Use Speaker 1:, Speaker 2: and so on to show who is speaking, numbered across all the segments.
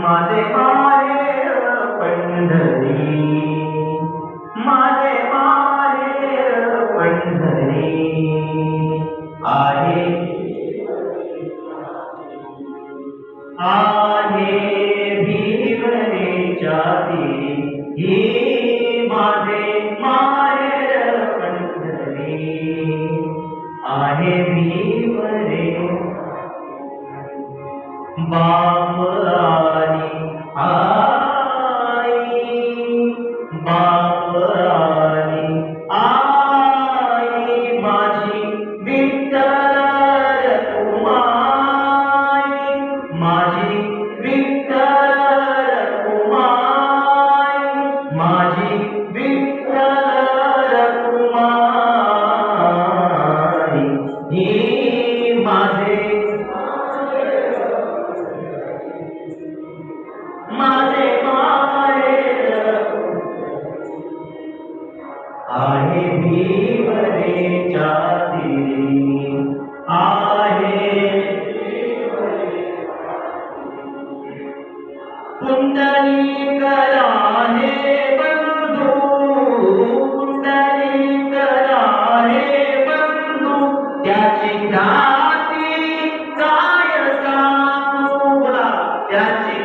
Speaker 1: माझे माहेर पंढरी, माझे माहेर पंढरी आहे भीवरेच्या तीरी, हे माझे माहेर पंढरी आहे भीवरे बाप आणि आई, बाप आणि आई माझी विठ्ठल रखुमाई, माझी विठ्ठल रखुमाई, माझी विठ्ठल रखुमाई, हे माझे माझे माहेर आहे भीवरेच्या तीरी, आहे पुंडलीकरा हे बंधू, पुंडलीकरा हे बंधू, त्याची ख्याती काय सांगू, त्याची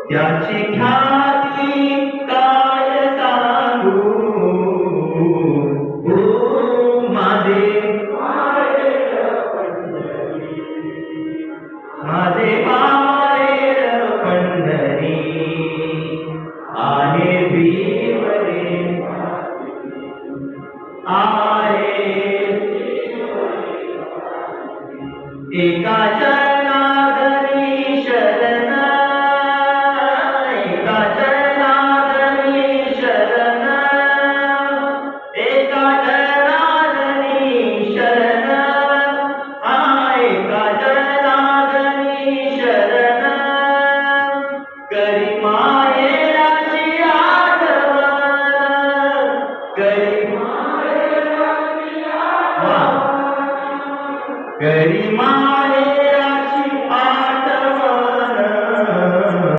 Speaker 1: त्याची ख्याती काय सांगू, माझे माझे माहेर पंढरी आहे भीवरे, आहे एका चरणाधरी शरण, एका चरणाधरी शरण, एका चरणाधरी शरण, एका चरणाधरी शरण, करी माहेराची आठवण, करी माहेराची आठवण, करी माहेराची